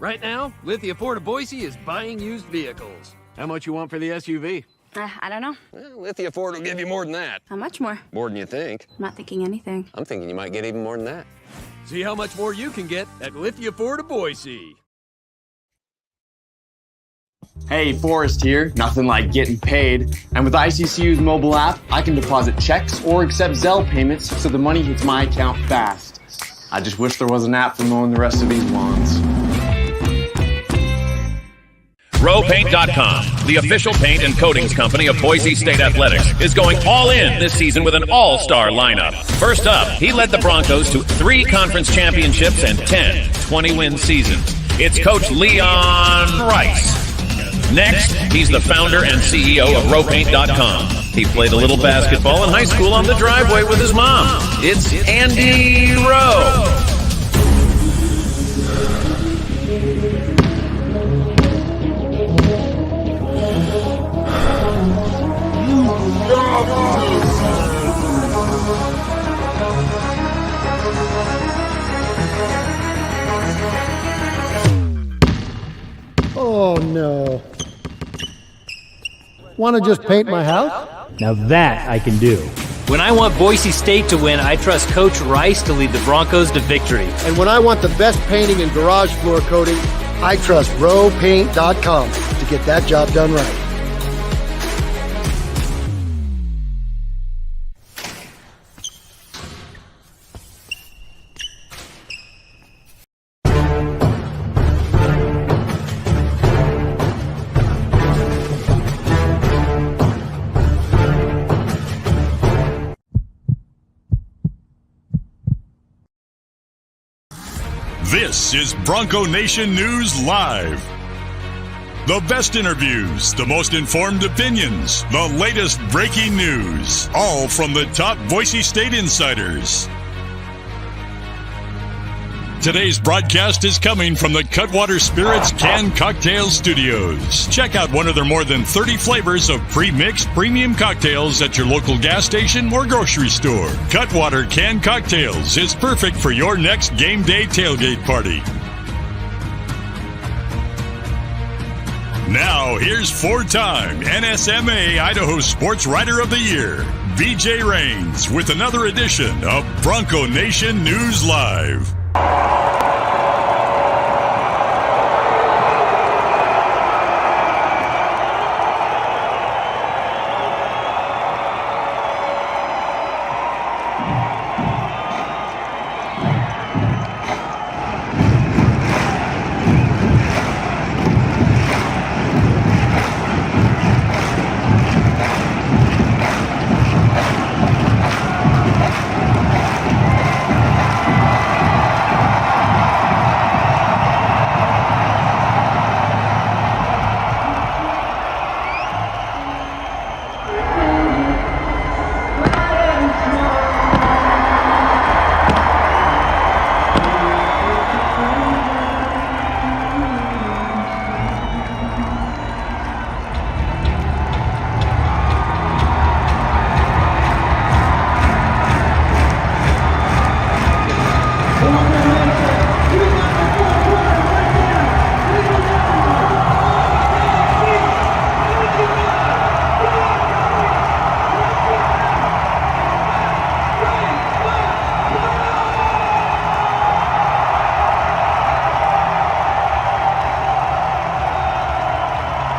Right now, Lithia Ford of Boise is buying used vehicles. How much you want for the SUV? I don't know. Well, Lithia Ford will give you more than that. How much more? More than you think. I'm not thinking anything. I'm thinking you might get even more than that. See how much more you can get at Lithia Ford of Boise. Hey, Forrest here. Nothing like getting paid. And with ICCU's mobile app, I can deposit checks or accept Zelle payments so the money hits my account fast. I just wish there was an app for mowing the rest of these lawns. RowPaint.com, the official paint and coatings company of Boise State Athletics, is going all in this season with an all-star lineup. First up, he led the Broncos to 3 conference championships and 10 20-win seasons. It's Coach Leon Rice. Next, he's the founder and CEO of RowPaint.com. He played a little basketball in high school on the driveway with his mom. It's Andy Rowe. Oh, no. Want to just paint my house? Now that I can do. When I want Boise State to win, I trust Coach Rice to lead the Broncos to victory. And when I want the best painting and garage floor coating, I trust RowPaint.com to get that job done right. This is Bronco Nation News Live. The best interviews, the most informed opinions, the latest breaking news, all from the top Boise State insiders. Today's broadcast is coming from the Cutwater Spirits Canned Cocktail Studios. Check out one of their more than 30 flavors of pre-mixed premium cocktails at your local gas station or grocery store. Cutwater Canned Cocktails is perfect for your next game day tailgate party. Now, here's 4-time NSMA Idaho Sports Writer of the Year, BJ Rains, with another edition of Bronco Nation News Live.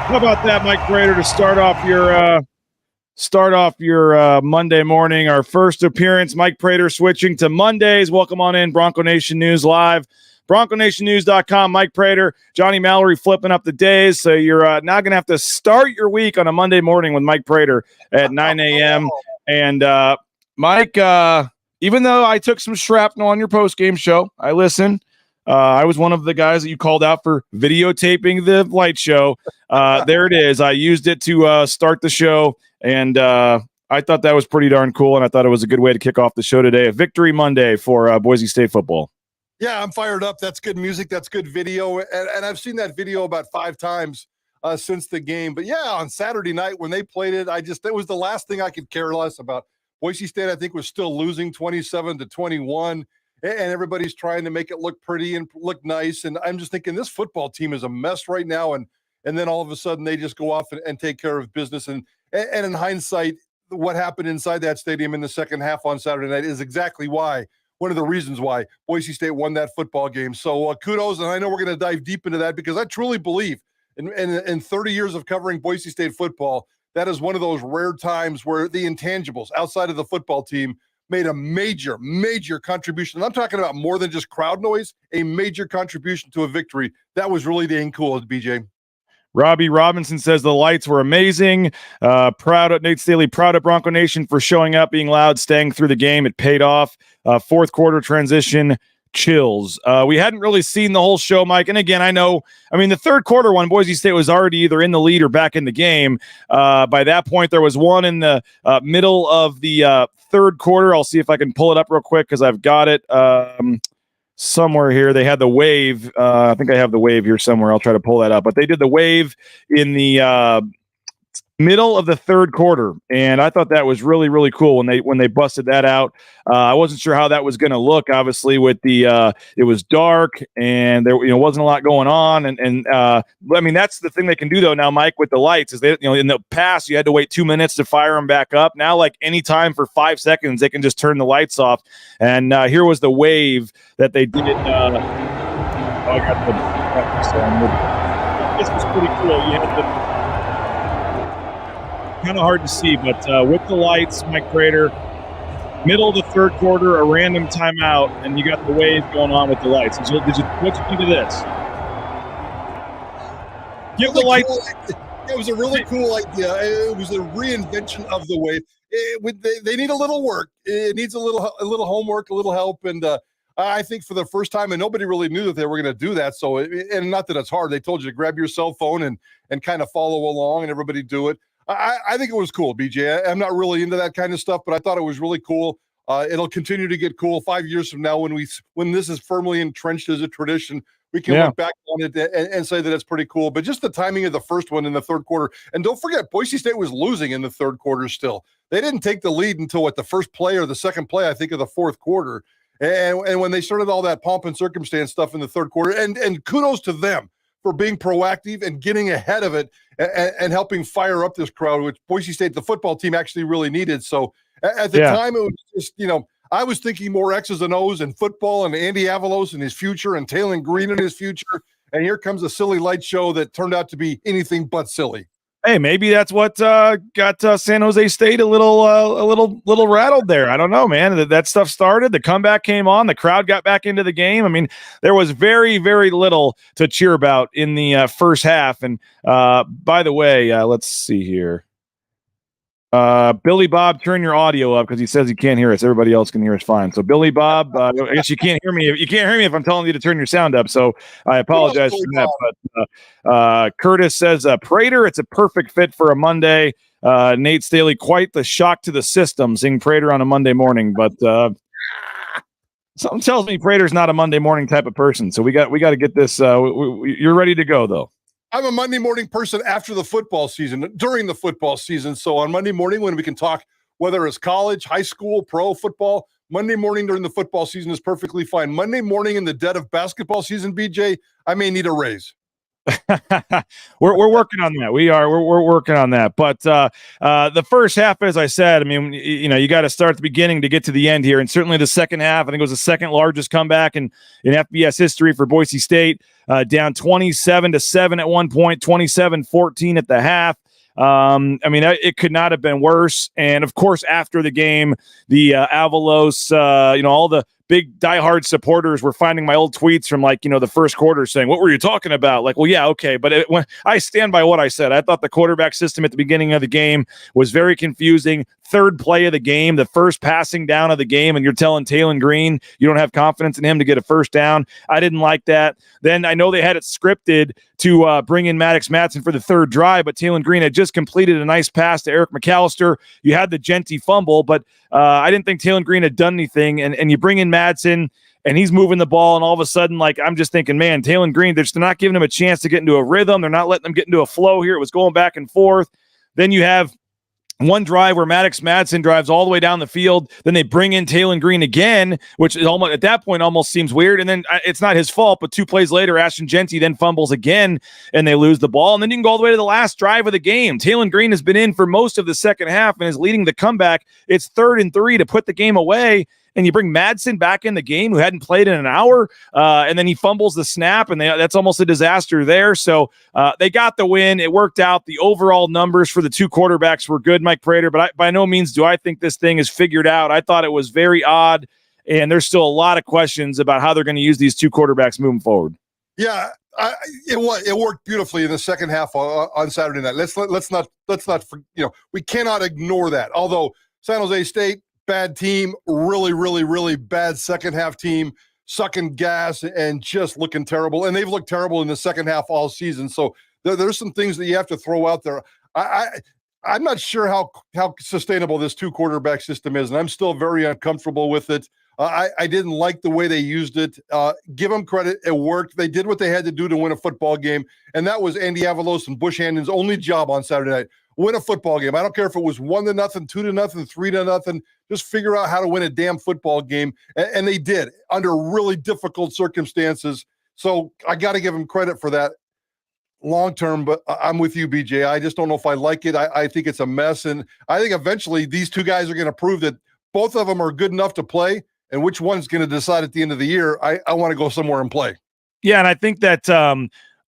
How about that, Mike Prater, to start off your Monday morning? Our first appearance, Mike Prater switching to Mondays. Welcome on in, Bronco Nation News Live. BroncoNationNews.com, Mike Prater, Johnny Mallory flipping up the days. So you're now going to have to start your week on a Monday morning with Mike Prater at 9 a.m. And Mike, even though I took some shrapnel on your postgame show, I listened. I was one of the guys that you called out for videotaping the light show. There it is. I used it to start the show, and I thought that was pretty darn cool, and I thought it was a good way to kick off the show today. A victory Monday for Boise State football. Yeah, I'm fired up. That's good music. That's good video. And I've seen that video about 5 times since the game. But, yeah, on Saturday night when they played it, it was the last thing I could care less about. Boise State, I think, was still losing 27-21. and everybody's trying to make it look pretty and look nice. And I'm just thinking this football team is a mess right now. And then all of a sudden they just go off and take care of business. And in hindsight, what happened inside that stadium in the second half on Saturday night is exactly why, one of the reasons why Boise State won that football game. So kudos. And I know we're going to dive deep into that because I truly believe in 30 years of covering Boise State football, that is one of those rare times where the intangibles outside of the football team made a major, major contribution. And I'm talking about more than just crowd noise, a major contribution to a victory. That was really dang cool, BJ. Robbie Robinson says the lights were amazing. Proud of Nate Staley, proud of Bronco Nation for showing up, being loud, staying through the game. It paid off. Fourth quarter transition, chills. We hadn't really seen the whole show, Mike. And again, the third quarter one, Boise State was already either in the lead or back in the game. By that point, there was one in the middle of the third quarter. I'll see if I can pull it up real quick because I've got it somewhere here. They had the wave. I think I have the wave here somewhere. I'll try to pull that up. But they did the wave in the middle of the third quarter, and I thought that was really, really cool when they busted that out. I wasn't sure how that was going to look. Obviously, with the it was dark and there wasn't a lot going on, and that's the thing they can do though now, Mike, with the lights is they in the past you had to wait 2 minutes to fire them back up. Now, like any time for 5 seconds, they can just turn the lights off. And here was the wave that they did. I got this was pretty cool. You had the kind of hard to see, but with the lights, Mike Prater, middle of the third quarter, a random timeout, and you got the wave going on with the lights. What you think of this? Give the lights. Cool. It was a really cool idea. It was a reinvention of the wave. They need a little work. It needs a little homework, a little help, and I think for the first time, and nobody really knew that they were going to do that. So, and not that it's hard. They told you to grab your cell phone and kind of follow along, and everybody do it. I think it was cool, BJ. I'm not really into that kind of stuff, but I thought it was really cool. It'll continue to get cool 5 years from now when this is firmly entrenched as a tradition. We can look back on it and say that it's pretty cool. But just the timing of the first one in the third quarter. And don't forget, Boise State was losing in the third quarter still. They didn't take the lead until the first play or the second play, I think, of the fourth quarter. And when they started all that pomp and circumstance stuff in the third quarter, and kudos to them for being proactive and getting ahead of it and helping fire up this crowd, which Boise State, the football team, actually really needed. So at the time, it was just, I was thinking more X's and O's and football and Andy Avalos and his future and Taylon Green and his future. And here comes a silly light show that turned out to be anything but silly. Hey, maybe that's what got San Jose State a little rattled there. I don't know, man. That stuff started. The comeback came on. The crowd got back into the game. I mean, there was very, very little to cheer about in the first half. And by the way, let's see here. Billy Bob, turn your audio up because he says he can't hear us. Everybody else can hear us fine. So Billy Bob, I guess you can't hear me. You can't hear me if I'm telling you to turn your sound up. So I apologize for that. But Curtis says, Prater, it's a perfect fit for a Monday. Nate Staley, quite the shock to the system, seeing Prater on a Monday morning. But something tells me Prater's not a Monday morning type of person. So we got to get this. You're ready to go though. I'm a Monday morning person after the football season, during the football season. So on Monday morning, when we can talk, whether it's college, high school, pro football, Monday morning during the football season is perfectly fine. Monday morning in the dead of basketball season, BJ, I may need a raise. We're working on that. We're working on that. But the first half, as I said, I mean, you got to start at the beginning to get to the end here. And certainly the second half, I think it was the second largest comeback in FBS history for Boise State, down 27-7 at one point, 27-14 at the half. It could not have been worse. And of course, after the game, the Avalos, all the big diehard supporters were finding my old tweets from the first quarter saying, what were you talking about? Like, well, yeah, okay. But when I stand by what I said, I thought the quarterback system at the beginning of the game was very confusing. Third play of the game, the first passing down of the game, and you're telling Taylon Green you don't have confidence in him to get a first down. I didn't like that. Then I know they had it scripted to bring in Maddox Matson for the third drive, but Taylon Green had just completed a nice pass to Eric McAllister. You had the Jeanty fumble, but I didn't think Taylon Green had done anything, and you bring in Madsen, and he's moving the ball, and all of a sudden, I'm just thinking, man, Taylon Green, they're just not giving him a chance to get into a rhythm. They're not letting them get into a flow here. It was going back and forth. Then you have one drive where Maddox Madsen drives all the way down the field. Then they bring in Taylon Green again, which is almost at that point almost seems weird. And then it's not his fault, but 2 plays later, Ashton Jeanty then fumbles again and they lose the ball. And then you can go all the way to the last drive of the game. Taylon Green has been in for most of the second half and is leading the comeback. It's 3rd and 3 to put the game away. And you bring Madsen back in the game, who hadn't played in an hour, and then he fumbles the snap, and that's almost a disaster there. So they got the win. It worked out. The overall numbers for the 2 quarterbacks were good, Mike Prater, but by no means do I think this thing is figured out. I thought it was very odd, and there's still a lot of questions about how they're going to use these 2 quarterbacks moving forward. Yeah, it worked beautifully in the second half on Saturday night. Let's not we cannot ignore that. Although San Jose State, bad team, really bad second half team, sucking gas and just looking terrible. And they've looked terrible in the second half all season. So there's some things that you have to throw out there. I'm not sure how sustainable this 2 quarterback system is, and I'm still very uncomfortable with it. I didn't like the way they used it. Give them credit. It worked. They did what they had to do to win a football game, and that was Andy Avalos and Bush Handon's only job on Saturday night. Win a football game. I don't care if it was 1-0, 2-0, 3-0. Just figure out how to win a damn football game. And they did under really difficult circumstances. So I got to give them credit for that long term. But I'm with you, BJ. I just don't know if I like it. I think it's a mess. And I think eventually these 2 guys are going to prove that both of them are good enough to play. And which one's going to decide at the end of the year, I want to go somewhere and play. Yeah, and I think that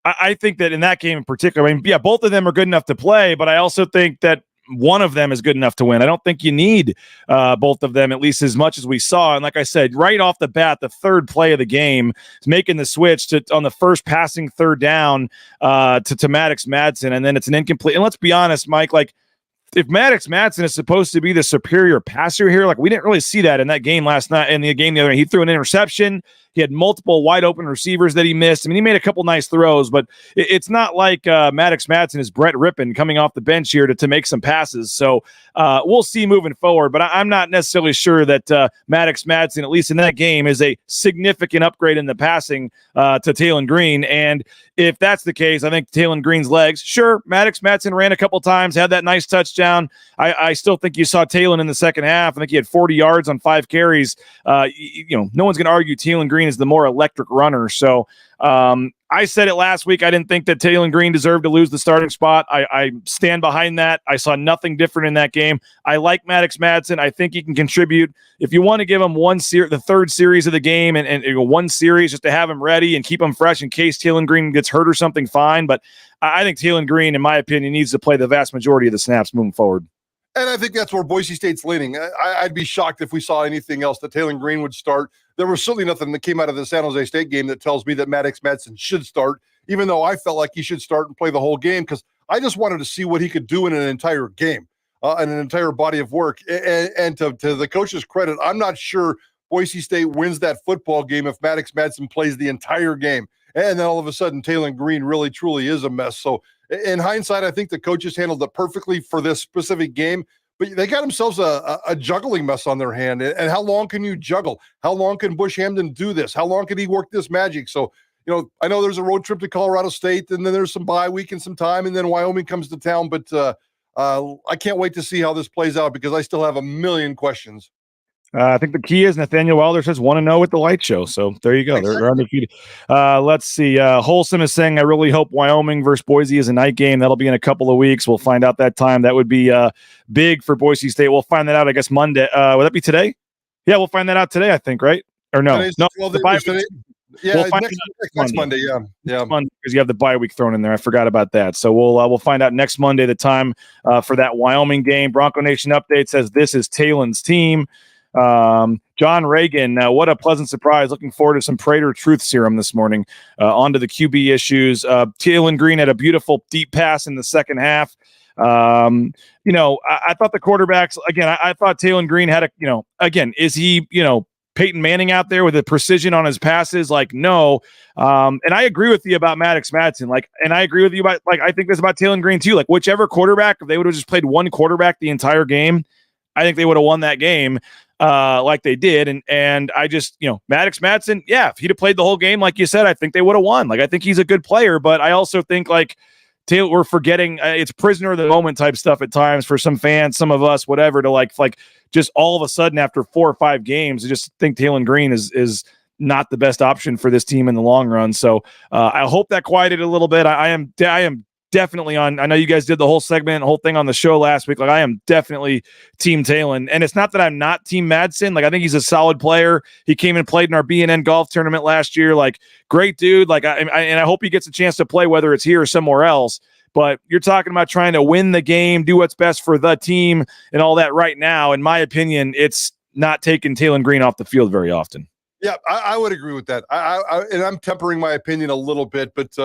I think that in that game in particular, I mean, yeah, both of them are good enough to play, but I also think that one of them is good enough to win. I don't think you need both of them, at least as much as we saw. And like I said, right off the bat, the 3rd play of the game is making the switch on the first passing 3rd down to Maddox Madsen, and then it's an incomplete. And let's be honest, Mike, like, if Maddox Madsen is supposed to be the superior passer here, like we didn't really see that in that game last night. In the game the other night, he threw an interception. He had multiple wide open receivers that he missed. I mean, he made a couple nice throws, but it's not like Maddox Madsen is Brett Rippon coming off the bench here to make some passes. So we'll see moving forward, but I'm not necessarily sure that Maddox Madsen, at least in that game, is a significant upgrade in the passing to Taylon Green. And if that's the case, I think Taylon Green's legs, sure, Maddox Madsen ran a couple times, had that nice touchdown. I still think you saw Taylon in the second half. I think he had 40 yards on 5 carries. No one's going to argue Taylon Green is the more electric runner. So I said it last week. I didn't think that Taylon Green deserved to lose the starting spot. I stand behind that. I saw nothing different in that game. I like Maddox Madsen. I think he can contribute. If you want to give him the 3rd series of the game and one series just to have him ready and keep him fresh in case Taylon Green gets hurt or something, fine. But I think Taylon Green, in my opinion, needs to play the vast majority of the snaps moving forward. And I think that's where Boise State's leaning. I'd be shocked if we saw anything else that Taylon Green would start. There was certainly nothing that came out of the San Jose State game that tells me that Maddox Madsen should start, even though I felt like he should start and play the whole game because I just wanted to see what he could do in an entire game, and an entire body of work. And to the coach's credit, I'm not sure Boise State wins that football game if Maddox Madsen plays the entire game. And then all of a sudden, Taylon Green really, truly is a mess. So in hindsight, I think the coaches handled it perfectly for this specific game. But they got themselves a juggling mess on their hand. And how long can you juggle? How long can Bush Hamdan do this? How long can he work this magic? So, I know there's a road trip to Colorado State, and then there's some bye week and some time, and then Wyoming comes to town. But I can't wait to see how this plays out because I still have a million questions. I think the key is Nathaniel Wilder says 1-0 with the light show. So there you go. Exactly. They're undefeated. Let's see. Wholesome is saying, I really hope Wyoming versus Boise is a night game. That'll be in a couple of weeks. We'll find out that time. That would be big for Boise State. We'll find that out, I guess, Monday. Would that be today? Yeah, we'll find that out today, I think, right? Or no? The bye week. Yeah, we'll next Monday. Yeah. Monday, because you have the bye week thrown in there. I forgot about that. So we'll find out next Monday the time for that Wyoming game. Bronco Nation update says this is Taylon's team. John Reagan, what a pleasant surprise. Looking forward to some Prater truth serum this morning. On to the QB issues. Taylon Green had a beautiful deep pass in the second half. I thought the quarterbacks, again, I thought Taylon Green had is he, Peyton Manning out there with the precision on his passes? Like, no. And I agree with you about Maddox Madsen. And I agree with you about, I think this about Taylon Green too. Whichever quarterback, if they would have just played one quarterback the entire game, I think they would have won that game. Like they did. And I just, Maddox Madsen, if he'd have played the whole game, like you said, I think they would have won. I think he's a good player, but I also think Taylor, we're forgetting it's prisoner of the moment type stuff at times for some fans, some of us, whatever, to like just all of a sudden after 4 or 5 games, I just think Taylor Green is not the best option for this team in the long run. So I hope that quieted a little bit. I am definitely on. I know you guys did the whole whole thing on the show last week. Like, I am definitely Team Talon, and it's not that I'm not Team Madsen. Like, I think he's a solid player. He came and played in our BNN golf tournament last year. Like, great dude. Like, I hope he gets a chance to play, whether it's here or somewhere else. But you're talking about trying to win the game, do what's best for the team, and all that. Right now, in my opinion, it's not taking Taylor Green off the field very often. Yeah, I would agree with that. And I'm tempering my opinion a little bit, but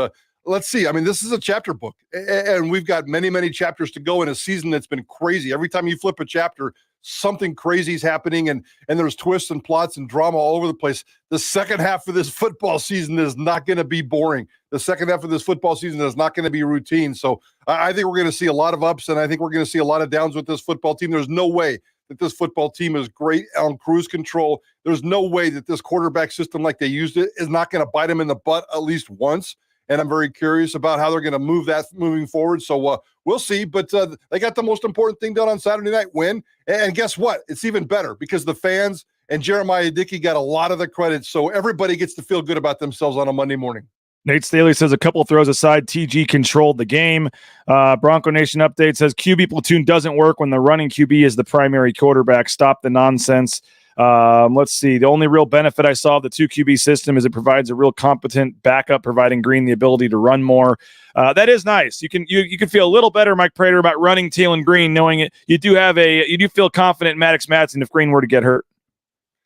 let's see. I mean, this is a chapter book, and we've got many, many chapters to go in a season that's been crazy. Every time you flip a chapter, something crazy is happening, and there's twists and plots and drama all over the place. The second half of this football season is not going to be boring. The second half of this football season is not going to be routine. So I think we're going to see a lot of ups, and I think we're going to see a lot of downs with this football team. There's no way that this football team is great on cruise control. There's no way that this quarterback system, like they used it, is not going to bite them in the butt at least once. And I'm very curious about how they're going to move that moving forward. So we'll see. But they got the most important thing done on Saturday night, win. And guess what? It's even better because the fans and Jeremiah Dickey got a lot of the credit. So everybody gets to feel good about themselves on a Monday morning. Nate Staley says a couple throws aside, TG controlled the game. Bronco Nation update says QB platoon doesn't work when the running QB is the primary quarterback. Stop the nonsense. Let's see. The only real benefit I saw of the 2 QB system is it provides a real competent backup, providing Green the ability to run more. That is nice. You can feel a little better, Mike Prater, about running Taylor Green, knowing it. You do feel confident in Maddox Madsen if Green were to get hurt.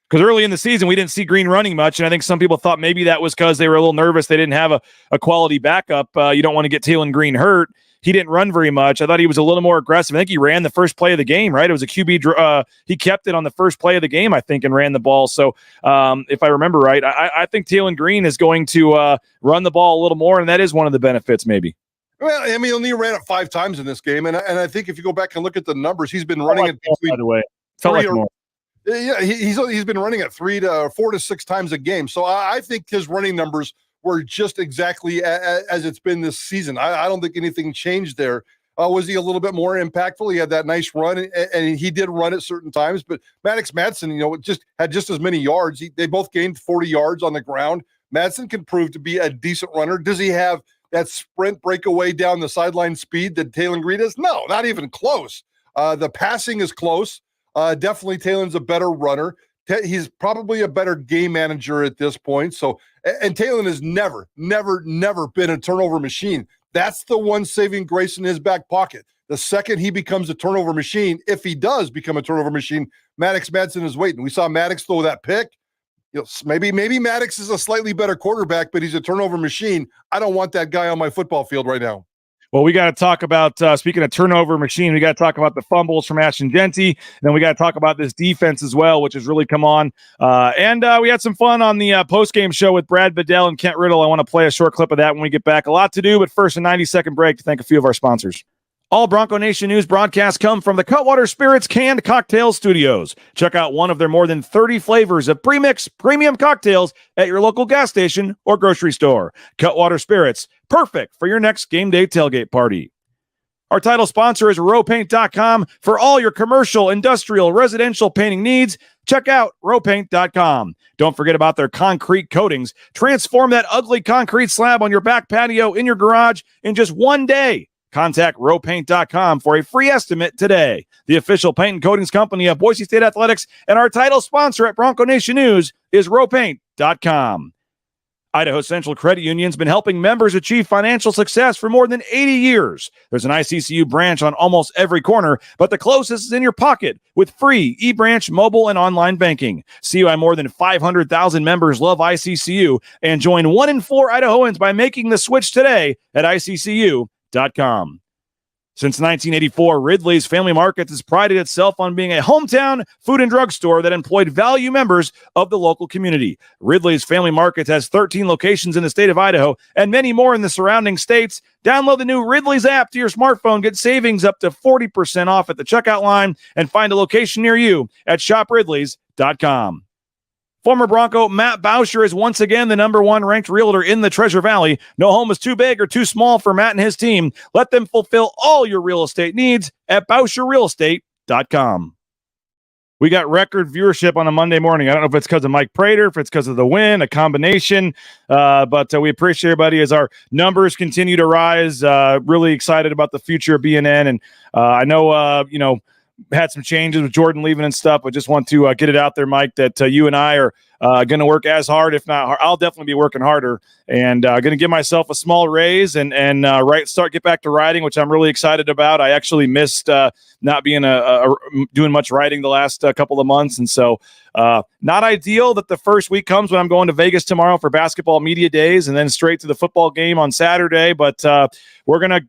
Because early in the season, we didn't see Green running much, and I think some people thought maybe that was because they were a little nervous. They didn't have a quality backup. You don't want to get Taylor Green hurt. He didn't run very much. I thought he was a little more aggressive. I think he ran the first play of the game, right? It was a QB. He kept it on the first play of the game, I think, and ran the ball. So if I remember right, I think Taylor Green is going to run the ball a little more, and that is one of the benefits maybe. Well, I mean, he only ran it 5 times in this game, and I think if you go back and look at the numbers, he's been running it between. By the way, felt like more. Yeah, he's been running it 4 to 6 times a game. So I think his running numbers were just exactly as it's been this season. I don't think anything changed there. Was he a little bit more impactful? He had that nice run, and he did run at certain times. But Maddox Madsen, just had just as many yards. They both gained 40 yards on the ground. Madsen can prove to be a decent runner. Does he have that sprint breakaway down the sideline speed that Taylor Green is? No, not even close. The passing is close. Definitely Taylor's a better runner. He's probably a better game manager at this point. So, and Taylor has never been a turnover machine. That's the one saving grace in his back pocket. The second he becomes a turnover machine, if he does become a turnover machine, Maddox Madsen is waiting. We saw Maddox throw that pick. Maybe Maddox is a slightly better quarterback, but he's a turnover machine. I don't want that guy on my football field right now. Well, we got to talk about, speaking of turnover machine, we got to talk about the fumbles from Ashton Jeanty. And then we got to talk about this defense as well, which has really come on. And we had some fun on the post-game show with Brad Bedell and Kent Riddle. I want to play a short clip of that when we get back. A lot to do, but first a 90-second break to thank a few of our sponsors. All Bronco Nation news broadcasts come from the Cutwater Spirits Canned Cocktail Studios. Check out one of their more than 30 flavors of pre-mix premium cocktails at your local gas station or grocery store. Cutwater Spirits, perfect for your next game day tailgate party. Our title sponsor is rowpaint.com. For all your commercial, industrial, residential painting needs, check out rowpaint.com. Don't forget about their concrete coatings. Transform that ugly concrete slab on your back patio in your garage in just one day. Contact rowpaint.com for a free estimate today. The official paint and coatings company of Boise State Athletics, and our title sponsor at Bronco Nation News is rowpaint.com. Idaho Central Credit Union's been helping members achieve financial success for more than 80 years. There's an ICCU branch on almost every corner, but the closest is in your pocket with free eBranch mobile and online banking. See why more than 500,000 members love ICCU and join 1 in 4 Idahoans by making the switch today at ICCU.com. Since 1984, Ridley's Family Markets has prided itself on being a hometown food and drug store that employed value members of the local community. Ridley's Family Markets has 13 locations in the state of Idaho and many more in the surrounding states. Download the new Ridley's app to your smartphone. Get savings up to 40% off at the checkout line and find a location near you at shopridleys.com. Former Bronco Matt Bauscher is once again the #1 ranked realtor in the Treasure Valley. No home is too big or too small for Matt and his team. Let them fulfill all your real estate needs at BauscherRealEstate.com. We got record viewership on a Monday morning. I don't know if it's because of Mike Prater, if it's because of the win, a combination, but we appreciate everybody as our numbers continue to rise. Really excited about the future of BNN, and I know, had some changes with Jordan leaving and stuff, but just want to get it out there, Mike, that you and I are going to work as hard, if not, I'll definitely be working harder, and going to give myself a small raise and get back to riding, which I'm really excited about. I actually missed not being doing much riding the last couple of months, and so not ideal that the first week comes when I'm going to Vegas tomorrow for basketball media days, and then straight to the football game on Saturday. But we're gonna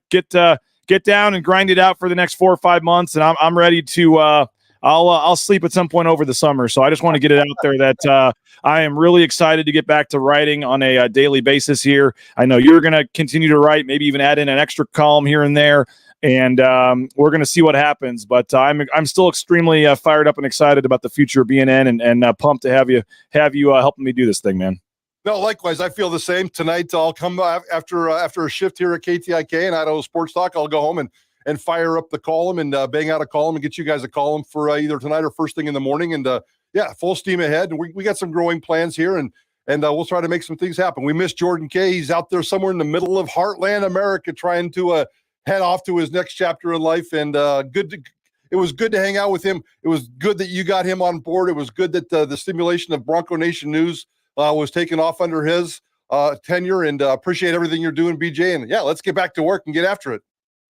get down and grind it out for the next 4 or 5 months, and I'm ready to. I'll sleep at some point over the summer. So I just want to get it out there that I am really excited to get back to writing on a daily basis here. I know you're going to continue to write, maybe even add in an extra column here and there, and we're going to see what happens. But I'm still extremely fired up and excited about the future of BNN, and pumped to have you helping me do this thing, man. No, likewise. I feel the same. Tonight, I'll come after a shift here at KTIK and Idaho Sports Talk. I'll go home and fire up the column and bang out a column and get you guys a column for either tonight or first thing in the morning. And full steam ahead. And we got some growing plans here, and we'll try to make some things happen. We miss Jordan Kay. He's out there somewhere in the middle of Heartland America trying to head off to his next chapter in life. And it was good to hang out with him. It was good that you got him on board. It was good that the stimulation of Bronco Nation News was taken off under his tenure, and appreciate everything you're doing, BJ. And let's get back to work and get after it.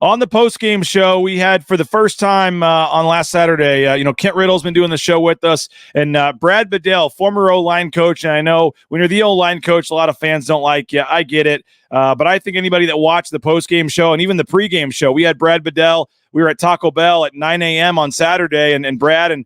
On the postgame show, we had for the first time on last Saturday, Kent Riddle's been doing the show with us, and Brad Bedell, former O-line coach. And I know when you're the O-line coach, a lot of fans don't like you. I get it. But I think anybody that watched the postgame show and even the pregame show, we had Brad Bedell. We were at Taco Bell at 9 a.m. on Saturday, and Brad and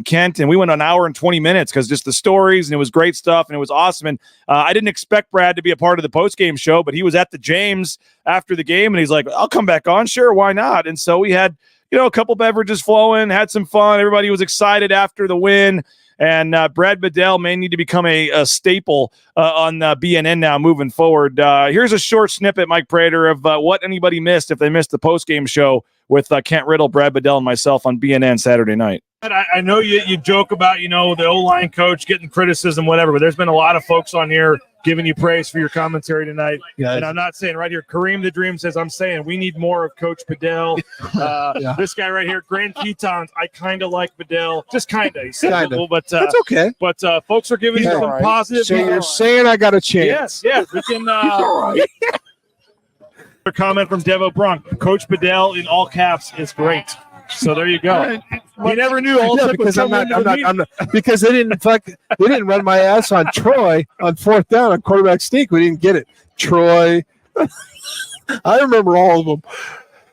Kent, and we went an hour and 20 minutes because just the stories, and it was great stuff, and it was awesome. And I didn't expect Brad to be a part of the postgame show, but he was at the James after the game, and he's like, I'll come back on. Sure, why not? And so we had, a couple beverages flowing, had some fun. Everybody was excited after the win. And Brad Bedell may need to become a staple on BNN now moving forward. Here's a short snippet, Mike Prater, of what anybody missed if they missed the postgame show with Kent Riddle, Brad Bedell, and myself on BNN Saturday night. I know you joke about, the O-line coach getting criticism, whatever, but there's been a lot of folks on here giving you praise for your commentary tonight. Yeah, and I'm not saying right here, Kareem the Dream says, I'm saying we need more of Coach Bedell. This guy right here, Grand Tetons, I kind of like Bedell. Just kind of. He's simple, but that's okay. But folks are giving you some positive. So you're saying I got a chance. Yes. We can. A comment from Devo Brunk. Coach Bedell in all caps is great. So there you go. You never knew all because I'm not because they didn't run my ass on Troy on 4th down on quarterback sneak. We didn't get it. Troy. I remember all of them.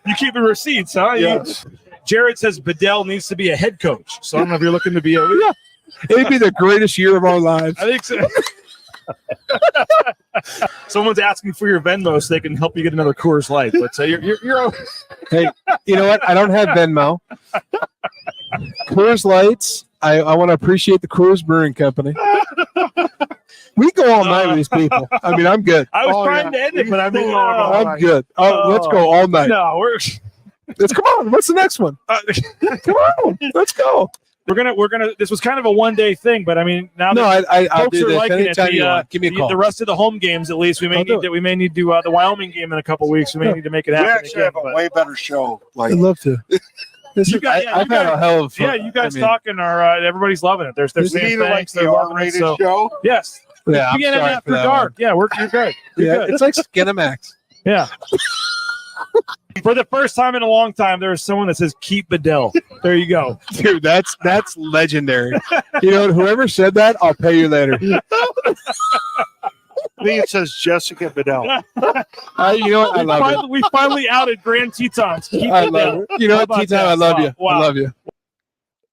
You keep the receipts, huh? Yes. Jared says Bedell needs to be a head coach. So I don't know if you're looking to be It'd be the greatest year of our lives. I think so. Someone's asking for your Venmo so they can help you get another Coors Light. But you're Hey, you know what? I don't have Venmo. Coors Lights. I want to appreciate the Coors Brewing Company. We go all night with these people. I mean, I'm good. I was trying to end it, but I'm good. Let's go all night. No, come on. What's the next one? Come on. Let's go. We're gonna. This was kind of a one-day thing, but I mean, now that I'll folks do are this. liking it, give me a call. The rest of the home games, at least, we may need to the Wyoming game in a couple weeks. We may need to make it happen. We actually have a way better show. I'd love to. I've had a hell of fun. Yeah, you guys talking are everybody's loving it. There's saying thanks. The R-rated show. Yes. Yeah, BNN After Dark. Yeah, you're good. You're good. It's like Skinamax. Yeah. For the first time in a long time, there's someone that says keep Bedell. There you go. Dude, that's legendary. Whoever said that, I'll pay you later. I think it says Jessica Bedell. You know what? I love it. We finally outed Grand Tetons. I love it. You know what, Teton? I love you. Wow. I love you.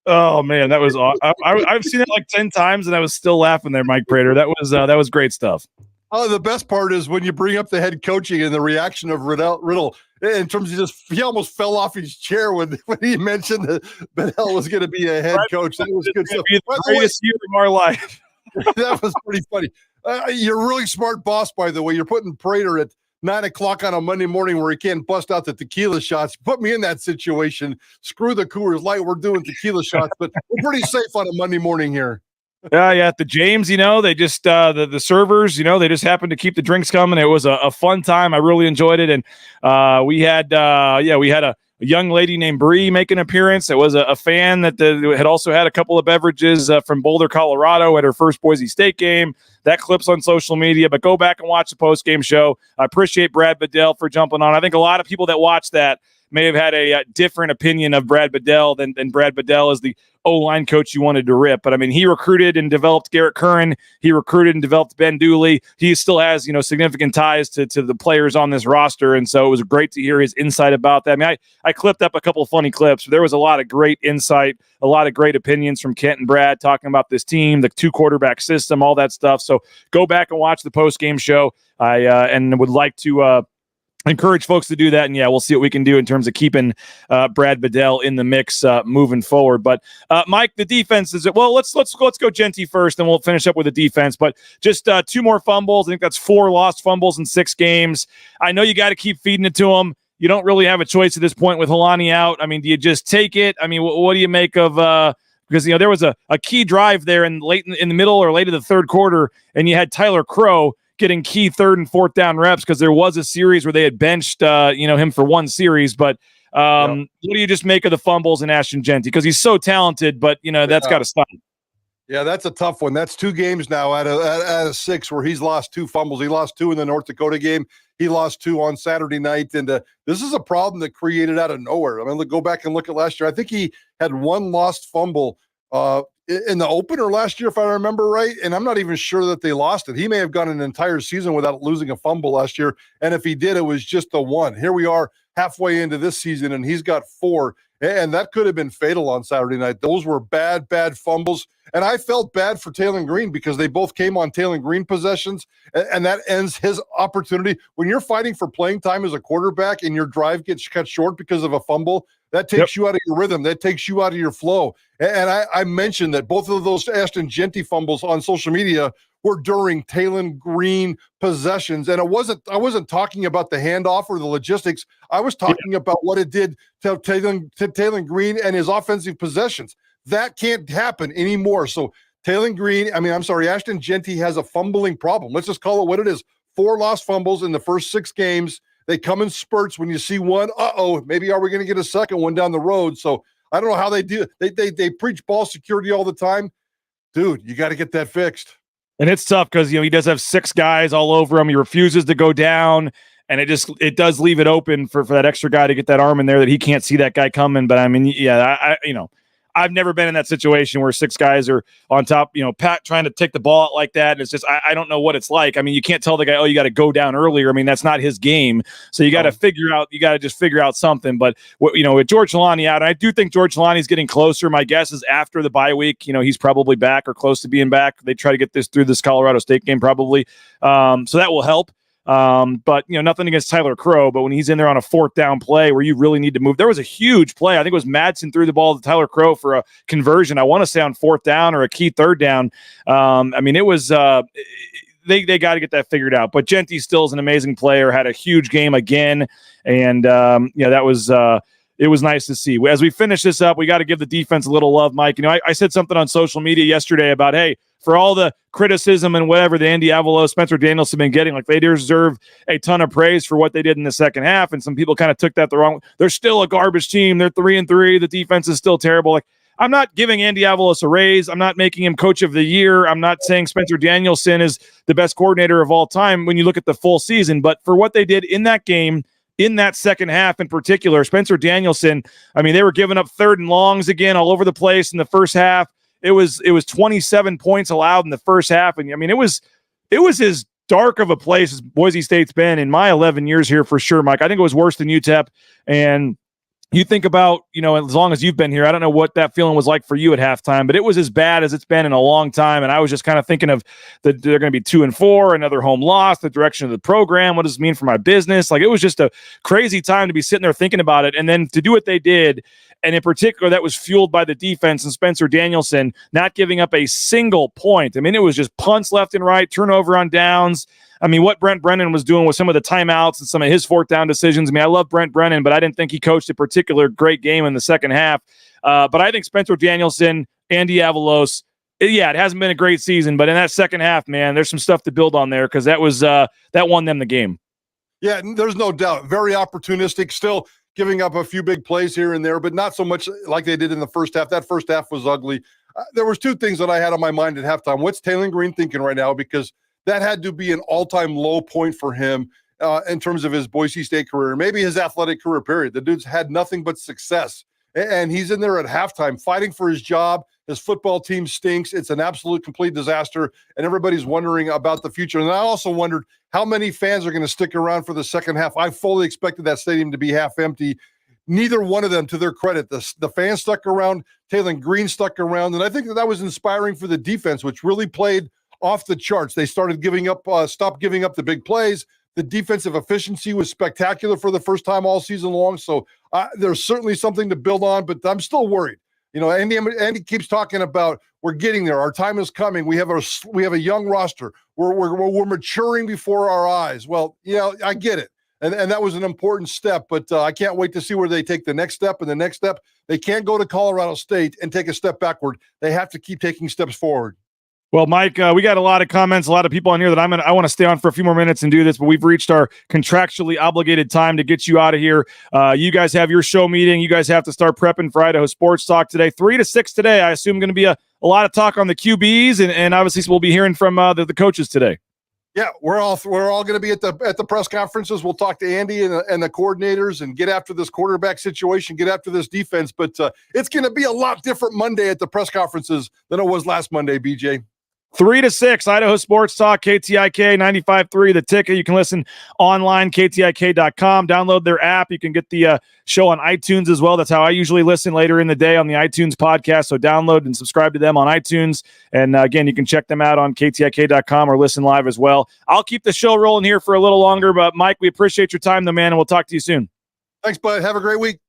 Oh man, that was awesome. I've seen it like 10 times and I was still laughing there, Mike Prater. That was great stuff. Oh, the best part is when you bring up the head coaching and the reaction of Riddle in terms of he almost fell off his chair when he mentioned that Bedell was going to be a head coach. That was good stuff. Be the greatest year of our life. That was pretty funny. You're a really smart boss, by the way. You're putting Prater at 9:00 on a Monday morning where he can't bust out the tequila shots. Put me in that situation. Screw the Coors Light. We're doing tequila shots, but we're pretty safe on a Monday morning here. Yeah, at the James, they just the servers, they just happened to keep the drinks coming. It was a fun time. I really enjoyed it, and we had a young lady named Bree make an appearance. It was a fan that had also had a couple of beverages from Boulder, Colorado, at her first Boise State game. That clip's on social media, but go back and watch the post-game show. I appreciate Brad Bedell for jumping on. I think a lot of people that watched that may have had a different opinion of Brad Bedell than Brad Bedell as the O-line coach you wanted to rip. But, I mean, he recruited and developed Garrett Curran. He recruited and developed Ben Dooley. He still has, significant ties to the players on this roster, and so it was great to hear his insight about that. I mean, I clipped up a couple of funny clips. There was a lot of great insight, a lot of great opinions from Kent and Brad talking about this team, the 2-quarterback system, all that stuff. So go back and watch the post-game show. I would like to encourage folks to do that, and we'll see what we can do in terms of keeping Brad Bedell in the mix moving forward. But Mike, the defense is let's go Jeanty first, and we'll finish up with the defense. But just 2 more fumbles. I think that's 4 lost fumbles in 6 games. I know you got to keep feeding it to them. You don't really have a choice at this point with Helani out. I mean, do you just take it? I mean, what do you make of? Because there was a key drive there in the middle or late of the third quarter, and you had Tyler Crow getting key 3rd and 4th down reps because there was a series where they had benched him for one series. But what do you just make of the fumbles in Ashton Jeanty? Because he's so talented, but that's got to stop. Yeah, that's a tough one. That's 2 games now out of 6 where he's lost 2 fumbles. He lost 2 in the North Dakota game. He lost 2 on Saturday night. And this is a problem that created out of nowhere. I mean, go back and look at last year. I think he had 1 lost fumble in the opener last year, if I remember right. And I'm not even sure that they lost it. He may have gone an entire season without losing a fumble last year. And if he did, it was just the 1. Here we are halfway into this season, and he's got 4. And that could have been fatal on Saturday night. Those were bad fumbles. And I felt bad for Taylor Green because they both came on Taylor Green possessions, and that ends his opportunity. When you're fighting for playing time as a quarterback and your drive gets cut short because of a fumble, that takes you out of your rhythm. That takes you out of your flow. And I mentioned that both of those Ashton Jeanty fumbles on social media were during Taylor Green possessions. And I wasn't talking about the handoff or the logistics. I was talking about what it did to Taylor Green and his offensive possessions. That can't happen anymore. So Ashton Jeanty has a fumbling problem. Let's just call it what it is. 4 lost fumbles in the first 6 games. They come in spurts. When you see one, maybe are we going to get a second one down the road? So I don't know how they do. They preach ball security all the time. Dude, you got to get that fixed. And it's tough because, he does have 6 guys all over him. He refuses to go down, and it does leave it open for that extra guy to get that arm in there that he can't see that guy coming. But I mean, I've never been in that situation where 6 guys are on top, Pat trying to take the ball out like that. And it's just, I don't know what it's like. I mean, you can't tell the guy, you got to go down earlier. I mean, that's not his game. So you got to just figure out something. But, with George Helani out, and I do think George Helani is getting closer. My guess is after the bye week, he's probably back or close to being back. They try to get this through this Colorado State game probably. So that will help. But nothing against Tyler Crow, but when he's in there on a 4th down play where you really need to move, there was a huge play. I think it was Madsen threw the ball to Tyler Crow for a conversion. I want to say on 4th down or a key 3rd down. It was, they got to get that figured out, but Jeanty still is an amazing player, had a huge game again. And, that was, it was nice to see. As we finish this up, we got to give the defense a little love, Mike. I said something on social media yesterday about, hey, for all the criticism and whatever the Andy Avalos, Spencer Daniels have been getting, like they deserve a ton of praise for what they did in the second half. And some people kind of took that the wrong way. They're still a garbage team. They're 3-3. The defense is still terrible. Like, I'm not giving Andy Avalos a raise. I'm not making him coach of the year. I'm not saying Spencer Danielson is the best coordinator of all time when you look at the full season. But for what they did in that game, in that second half in particular, Spencer Danielson, they were giving up 3rd and longs again all over the place in the first half. It was 27 points allowed in the first half. And it was as dark of a place as Boise State's been in my 11 years here for sure, Mike. I think it was worse than UTEP. And you think about, as long as you've been here, I don't know what that feeling was like for you at halftime, but it was as bad as it's been in a long time. And I was just kind of thinking of they're going to be 2-4, another home loss, the direction of the program. What does it mean for my business? Like, it was just a crazy time to be sitting there thinking about it. And then to do what they did, and in particular, that was fueled by the defense and Spencer Danielson not giving up a single point. I mean, it was just punts left and right, turnover on downs. I mean, what Brent Brennan was doing with some of the timeouts and some of his fourth down decisions. I mean, I love Brent Brennan, but I didn't think he coached a particular great game in the second half. But I think Spencer Danielson, Andy Avalos, it hasn't been a great season, but in that second half, man, there's some stuff to build on there because that won them the game. Yeah, there's no doubt. Very opportunistic, still giving up a few big plays here and there, but not so much like they did in the first half. That first half was ugly. There was two things that I had on my mind at halftime. What's Taylor Green thinking right now? Because that had to be an all-time low point for him in terms of his Boise State career, maybe his athletic career, period. The dude's had nothing but success, and he's in there at halftime fighting for his job. His football team stinks. It's an absolute complete disaster, and everybody's wondering about the future. And I also wondered how many fans are going to stick around for the second half. I fully expected that stadium to be half empty. Neither one of them, to their credit, the fans stuck around, Taylor Green stuck around, and I think that was inspiring for the defense, which really played off the charts. They started stopped giving up the big plays. The defensive efficiency was spectacular for the first time all season long. So there's certainly something to build on, but I'm still worried. Andy keeps talking about we're getting there. Our time is coming. We have a young roster. We're maturing before our eyes. Well, I get it. And that was an important step, but I can't wait to see where they take the next step. And the next step, they can't go to Colorado State and take a step backward. They have to keep taking steps forward. Well, Mike, we got a lot of comments, a lot of people on here that I want to stay on for a few more minutes and do this, but we've reached our contractually obligated time to get you out of here. You guys have your show meeting. You guys have to start prepping for Idaho Sports Talk today. 3 to 6 today. I assume going to be a lot of talk on the QBs, and obviously we'll be hearing from the coaches today. Yeah, we're all going to be at the press conferences. We'll talk to Andy and the coordinators and get after this quarterback situation, get after this defense. But it's going to be a lot different Monday at the press conferences than it was last Monday, BJ. 3 to 6, Idaho Sports Talk, KTIK 95.3, The Ticket. You can listen online, KTIK.com. Download their app. You can get the show on iTunes as well. That's how I usually listen later in the day on the iTunes podcast. So download and subscribe to them on iTunes. And again, you can check them out on KTIK.com or listen live as well. I'll keep the show rolling here for a little longer, but Mike, we appreciate your time, though, man, and we'll talk to you soon. Thanks, bud. Have a great week.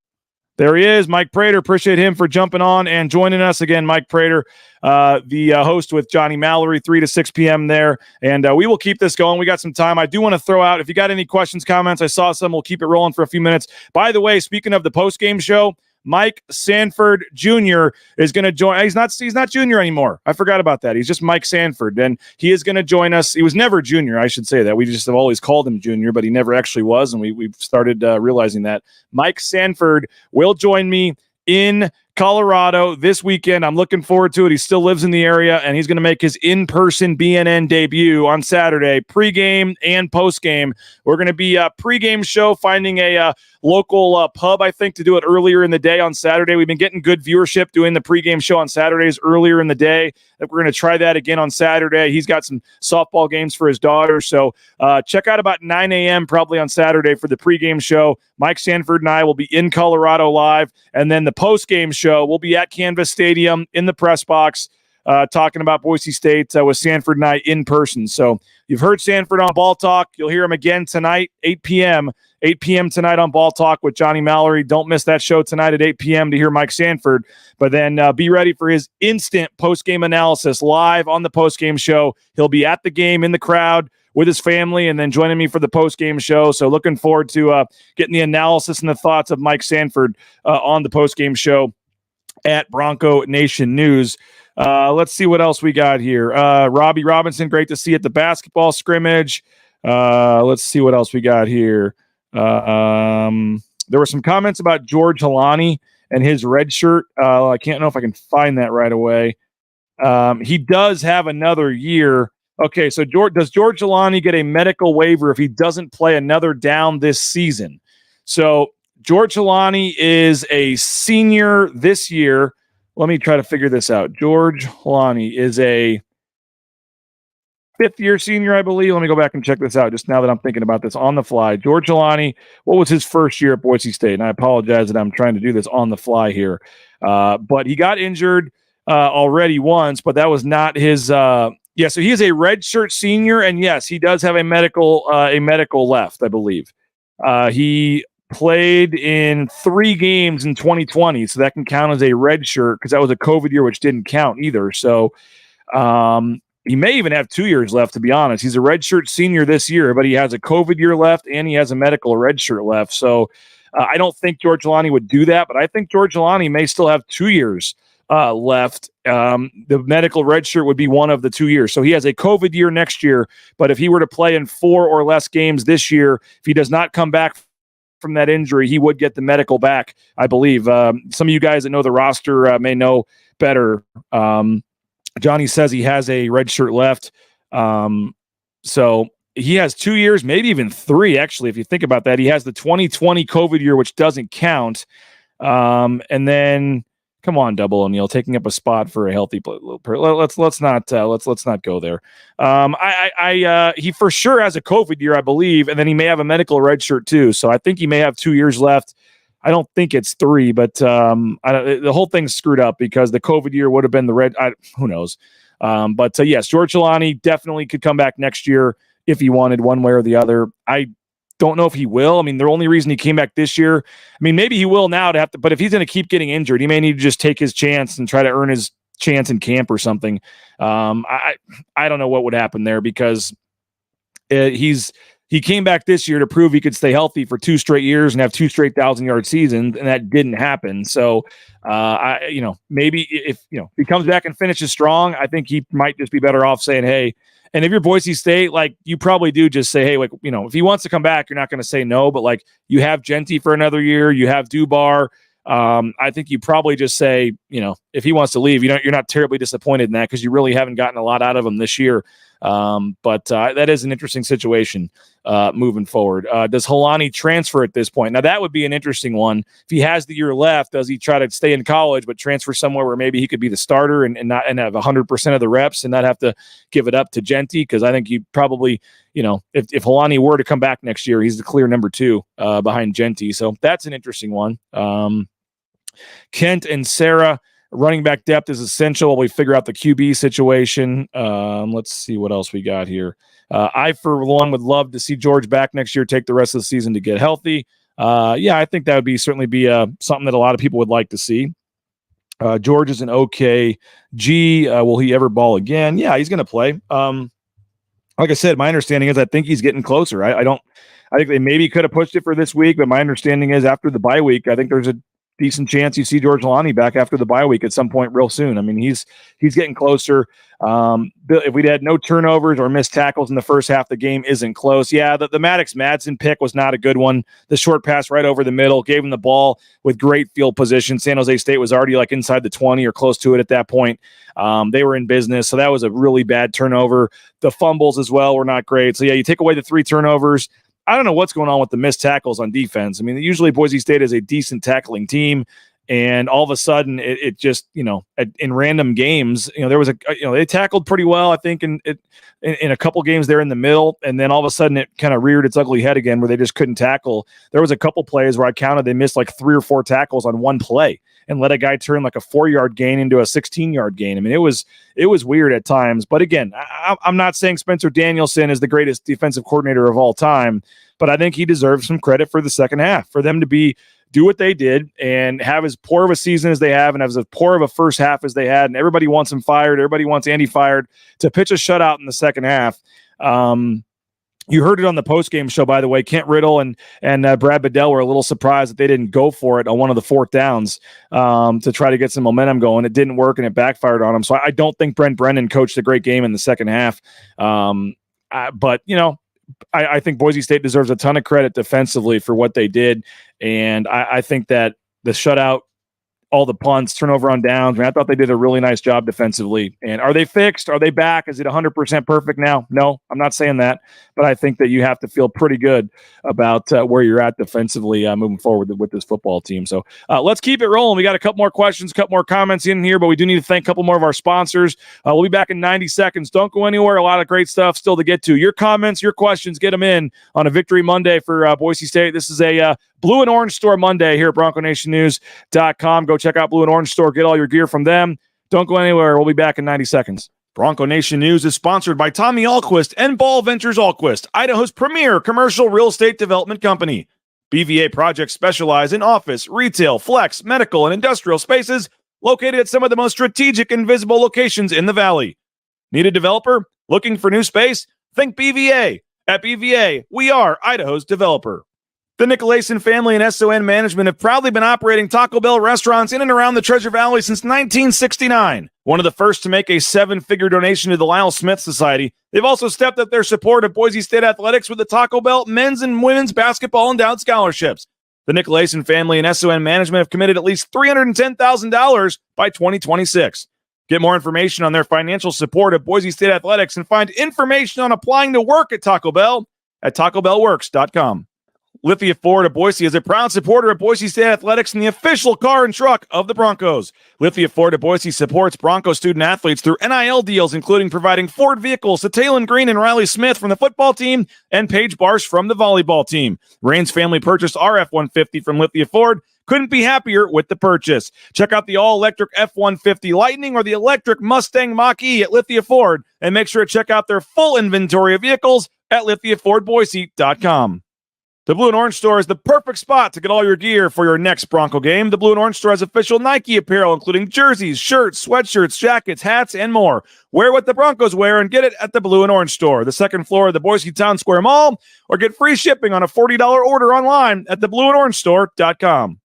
There he is, Mike Prater. Appreciate him for jumping on and joining us again. Mike Prater, the host with Johnny Mallory, 3 to 6 p.m. there. And we will keep this going. We got some time. I do want to throw out, if you got any questions, comments, I saw some. We'll keep it rolling for a few minutes. By the way, speaking of the postgame show, Mike Sanford Jr. is going to join. He's not junior anymore. I forgot about that. He's just Mike Sanford, and he is going to join us. He was never junior, I should say that. We just have always called him junior, but he never actually was, and we've started realizing that. Mike Sanford will join me in Colorado this weekend. I'm looking forward to it. He still lives in the area, and he's going to make his in-person BNN debut on Saturday, pregame and postgame. We're going to be a pregame show, finding a local pub, I think, to do it earlier in the day on Saturday. We've been getting good viewership doing the pregame show on Saturdays earlier in the day. We're going to try that again on Saturday. He's got some softball games for his daughter, so check out about 9 a.m. probably on Saturday for the pregame show. Mike Sanford and I will be in Colorado live, and then the postgame show will be at Canvas Stadium in the press box talking about Boise State with Sanford and I in person. So you've heard Sanford on Ball Talk. You'll hear him again tonight, 8 p.m. 8 p.m. tonight on Ball Talk with Johnny Mallory. Don't miss that show tonight at 8 p.m. to hear Mike Sanford. But then be ready for his instant postgame analysis live on the postgame show. He'll be at the game in the crowd with his family and then joining me for the postgame show. So looking forward to getting the analysis and the thoughts of Mike Sanford on the postgame show at Bronco Nation News. Let's see what else we got here. Robbie Robinson, great to see at the basketball scrimmage. Let's see what else we got here. There were some comments about George Halani and his red shirt. I can't know if I can find that right away. He does have another year. Okay, so does George Halani get a medical waiver if he doesn't play another down this season? So George Halani is a senior this year. Let me try to figure this out. George Halani is a fifth-year senior, I believe. Let me go back and check this out just now that I'm thinking about this on the fly. George Jelani, what was his first year at Boise State? And I apologize that I'm trying to do this on the fly here. But he got injured already once, but that was not his so he is a redshirt senior, and yes, he does have a medical left, I believe. He played in 3 games in 2020, so that can count as a redshirt because that was a COVID year, which didn't count either. So he may even have 2 years left, to be honest. He's a redshirt senior this year, but he has a COVID year left and he has a medical redshirt left. So I don't think George Jelani would do that, but I think George Jelani may still have 2 years left. The medical redshirt would be one of the 2 years. So he has a COVID year next year, but if he were to play in 4 or less games this year, if he does not come back from that injury, he would get the medical back, I believe. Some of you guys that know the roster may know better. Johnny says he has a red shirt left. So he has 2 years, maybe even 3, actually, if you think about that. He has the 2020 COVID year, which doesn't count. And then, come on, Double O'Neill, taking up a spot for a healthy let's not go there. He for sure has a COVID year, I believe, and then he may have a medical red shirt too. So I think he may have 2 years left. I don't think it's 3, but the whole thing's screwed up because the COVID year would have been the red. Who knows? But yes, George Jelani definitely could come back next year if he wanted, one way or the other. I don't know if he will. I mean, the only reason he came back this year, I mean, maybe he will now but if he's going to keep getting injured, he may need to just take his chance and try to earn his chance in camp or something. I don't know what would happen there because he came back this year to prove he could stay healthy for 2 straight years and have 2 straight 1,000-yard seasons, and that didn't happen. So, maybe if he comes back and finishes strong, I think he might just be better off saying, hey. And if you're Boise State, like, you probably do just say, hey, like, if he wants to come back, you're not going to say no. But like, you have Jeanty for another year, you have Dubar. I think you probably just say, if he wants to leave, you're not terribly disappointed in that because you really haven't gotten a lot out of him this year. But that is an interesting situation moving forward. Does Jelani transfer at this point? Now, that would be an interesting one. If he has the year left, does he try to stay in college but transfer somewhere where maybe he could be the starter and have 100% of the reps and not have to give it up to Jeanty? Because I think you probably, if Jelani were to come back next year, he's the clear number 2 behind Jeanty. So that's an interesting one. Kent and Sarah, running back depth is essential while we figure out the QB situation. Let's see what else we got here. I, for one, would love to see George back next year, take the rest of the season to get healthy. I think that would certainly be something that a lot of people would like to see. George is an okay G. Will he ever ball again? Yeah, he's going to play. Like I said, my understanding is I think he's getting closer. I think they maybe could have pushed it for this week, but my understanding is after the bye week, I think there's a decent chance you see George Jelani back after the bye week at some point real soon. I mean, he's getting closer. If we'd had no turnovers or missed tackles in the first half, the game isn't close. Yeah, the Maddox Madsen pick was not a good one. The short pass right over the middle gave him the ball with great field position. San Jose State was already like inside the 20 or close to it at that point. They were in business, so that was a really bad turnover. The fumbles as well were not great. So yeah, you take away the 3 turnovers. I don't know what's going on with the missed tackles on defense. I mean, usually Boise State is a decent tackling team, and all of a sudden it just, in random games, there was they tackled pretty well, I think, in a couple games there in the middle, and then all of a sudden it kind of reared its ugly head again where they just couldn't tackle. There was a couple plays where I counted they missed like 3 or 4 tackles on one play and let a guy turn like a 4-yard gain into a 16-yard gain. I mean, it was weird at times. But again, I'm not saying Spencer Danielson is the greatest defensive coordinator of all time, but I think he deserves some credit for the second half, for them to do what they did and have as poor of a season as they have and have as poor of a first half as they had. And everybody wants him fired. Everybody wants Andy fired, to pitch a shutout in the second half. You heard it on the postgame show, by the way. Kent Riddle and Brad Bedell were a little surprised that they didn't go for it on one of the 4th downs to try to get some momentum going. It didn't work and it backfired on them. So I don't think Brent Brennan coached a great game in the second half. But I think Boise State deserves a ton of credit defensively for what they did. And I think that the shutout all the punts, turnover on downs. I thought they did a really nice job defensively. And are they fixed? Are they back? Is it 100% perfect now? No, I'm not saying that. But I think that you have to feel pretty good about where you're at defensively moving forward with this football team. So let's keep it rolling. We got a couple more questions, a couple more comments in here, but we do need to thank a couple more of our sponsors. We'll be back in 90 seconds. Don't go anywhere. A lot of great stuff still to get to. Your comments, your questions, get them in on a Victory Monday for Boise State. This is a Blue and Orange Store Monday here at BroncoNationNews.com. Go check out Blue and Orange Store. Get all your gear from them. Don't go anywhere. We'll be back in 90 seconds. Bronco Nation News is sponsored by Tommy Alquist and Ball Ventures Alquist, Idaho's premier commercial real estate development company. BVA projects specialize in office, retail, flex, medical, and industrial spaces located at some of the most strategic and visible locations in the valley. Need a developer? Looking for new space? Think BVA. At BVA, we are Idaho's developer. The Nicolason family and SON Management have proudly been operating Taco Bell restaurants in and around the Treasure Valley since 1969. One of the first to make a 7-figure donation to the Lyle Smith Society, they've also stepped up their support of Boise State athletics with the Taco Bell men's and women's basketball endowed scholarships. The Nicolason family and SON Management have committed at least $310,000 by 2026. Get more information on their financial support of Boise State athletics and find information on applying to work at Taco Bell at TacoBellWorks.com. Lithia Ford of Boise is a proud supporter of Boise State athletics and the official car and truck of the Broncos. Lithia Ford of Boise supports Bronco student athletes through NIL deals, including providing Ford vehicles to Taylon Green and Riley Smith from the football team and Paige Barsh from the volleyball team. Rain's family purchased our F-150 from Lithia Ford. Couldn't be happier with the purchase. Check out the all-electric F-150 Lightning or the electric Mustang Mach-E at Lithia Ford, and make sure to check out their full inventory of vehicles at lithiafordboise.com. The Blue and Orange Store is the perfect spot to get all your gear for your next Bronco game. The Blue and Orange Store has official Nike apparel, including jerseys, shirts, sweatshirts, jackets, hats, and more. Wear what the Broncos wear and get it at the Blue and Orange Store, the second floor of the Boise Town Square Mall, or get free shipping on a $40 order online at theblueandorangestore.com.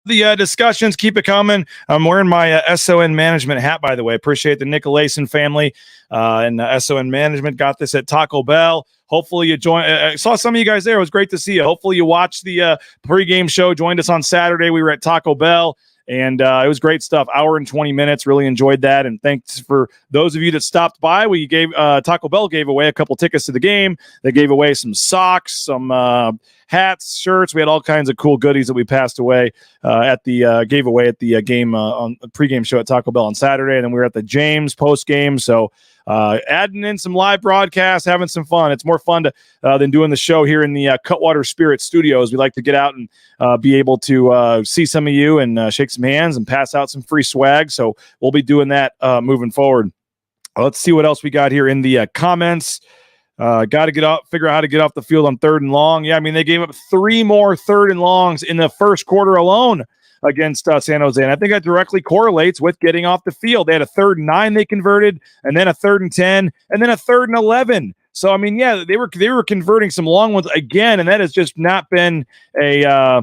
The discussions, keep it coming. I'm wearing my SON Management hat, by the way. Appreciate the Nicolason family and SON Management. Got this at Taco Bell. Hopefully you join. I saw some of you guys there. It was great to see you. Hopefully you watched the pregame show. Joined us on Saturday. We were at Taco Bell. And it was great stuff. Hour and 20 minutes. Really enjoyed that. And thanks for those of you that stopped by. We gave Taco Bell gave away a couple tickets to the game. They gave away some socks, some hats, shirts. We had all kinds of cool goodies that we passed away gave away at the game on the pregame show at Taco Bell on Saturday. And then we were at the James postgame. So adding in some live broadcasts, having some fun. It's more fun than doing the show here in the Cutwater Spirit Studios. We like to get out and be able to see some of you and shake some hands and pass out some free swag. So we'll be doing that moving forward. Let's see what else we got here in the comments. Got to figure out how to get off the field on 3rd and long. Yeah, I mean, they gave up 3 more 3rd and longs in the first quarter alone against San Jose. And I think that directly correlates with getting off the field. They had a 3rd and 9 they converted, and then a 3rd and 10, and then a 3rd and 11. So, I mean, yeah, they were converting some long ones again, and that has just not been a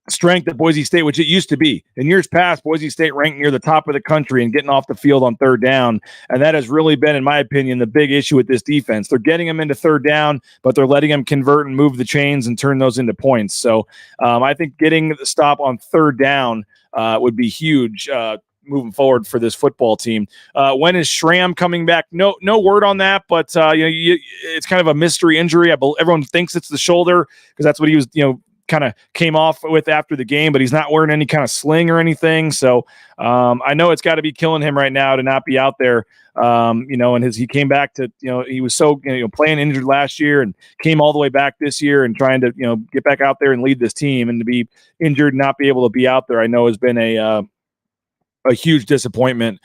strength at Boise State, which it used to be. In years past, Boise State ranked near the top of the country and getting off the field on 3rd down. And that has really been, in my opinion, the big issue with this defense. They're getting them into 3rd down, but they're letting them convert and move the chains and turn those into points. So I think getting the stop on 3rd down would be huge moving forward for this football team. When is Schramm coming back? No word on that, but it's kind of a mystery injury. Everyone thinks it's the shoulder because that's what he was, kind of came off with after the game, but he's not wearing any kind of sling or anything. So I know it's got to be killing him right now to not be out there. And he came back to, he was so, playing injured last year and came all the way back this year and trying to, get back out there and lead this team, and to be injured and not be able to be out there, I know has been a huge disappointment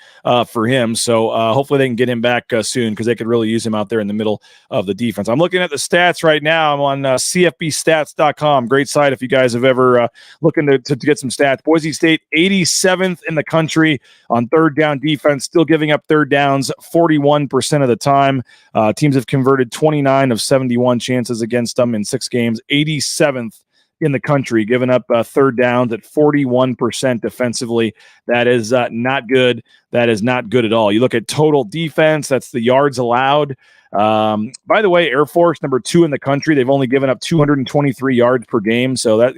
for him. So hopefully they can get him back soon, because they could really use him out there in the middle of the defense. I'm looking at the stats right now. I'm on cfbstats.com. Great site if you guys have ever looking to get some stats. Boise State 87th in the country on 3rd down defense, still giving up 3rd downs 41% of the time. Teams have converted 29 of 71 chances against them in 6 games. 87th in the country, giving up third downs at 41% defensively. That is not good. That is not good at all. You look at total defense, that's the yards allowed. By the way, Air Force number 2 in the country. They've only given up 223 yards per game. So that,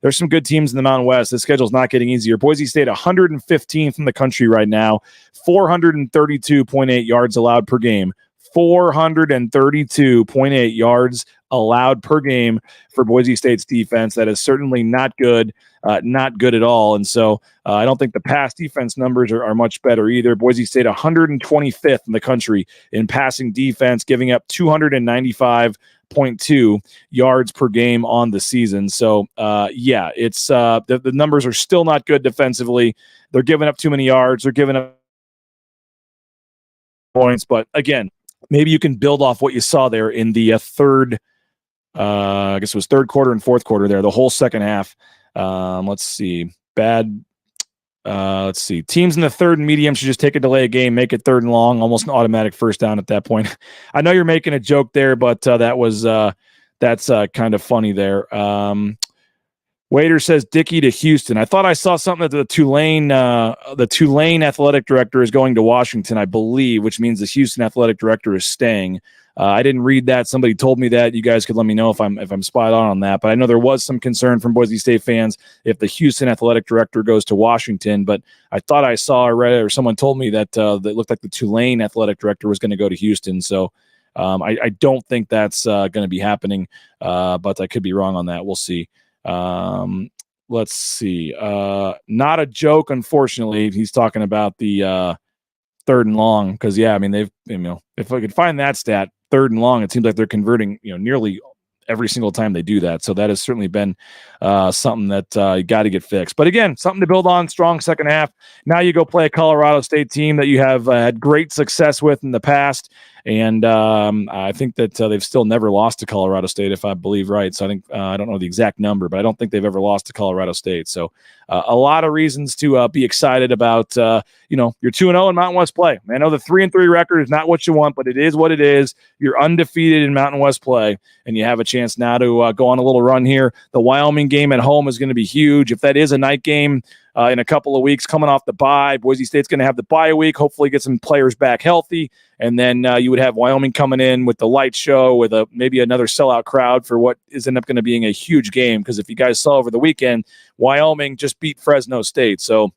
there's some good teams in the Mountain West. The schedule's not getting easier. Boise State 115th in the country right now, 432.8 yards allowed per game. 432.8 yards allowed per game for Boise State's defense. That is certainly not good at all. And so I don't think the pass defense numbers are much better either. Boise State 125th in the country in passing defense, giving up 295.2 yards per game on the season. So it's the numbers are still not good defensively. They're giving up too many yards. They're giving up points. But again, maybe you can build off what you saw there in the third quarter and fourth quarter there, the whole second half. Let's see. Teams in the third and medium should just take a delay game, make it third and long, almost an automatic first down at that point. I know you're making a joke there, but that's kind of funny there. Waiter says Dickey to Houston. I thought I saw something that the Tulane athletic director is going to Washington, I believe, which means the Houston athletic director is staying. I didn't read that. Somebody told me that. You guys could let me know if I'm spot on that. But I know there was some concern from Boise State fans if the Houston athletic director goes to Washington. But I thought I saw or read or someone told me that that looked like the Tulane athletic director was going to go to Houston. So I don't think that's going to be happening. But I could be wrong on that. We'll see. Let's see. Not a joke, unfortunately. He's talking about the third and long because they've if I could find that stat, third and long, it seems like they're converting nearly every single time they do that. So that has certainly been something that you got to get fixed. But again, something to build on. Strong second half. Now you go play a Colorado State team that you have had great success with in the past. And I think that they've still never lost to Colorado State, if I believe right. So I think I don't know the exact number, but I don't think they've ever lost to Colorado State. So a lot of reasons to be excited about. You're 2-0 in Mountain West play. I know the 3-3 record is not what you want, but it is what it is. You're undefeated in Mountain West play, and you have a chance now to go on a little run here. The Wyoming game at home is going to be huge. If that is a night game in a couple of weeks, coming off the bye, Boise State's going to have the bye week. Hopefully, get some players back healthy. And then you would have Wyoming coming in with the light show with maybe another sellout crowd for what is end up going to being a huge game. Because if you guys saw over the weekend, Wyoming just beat Fresno State. So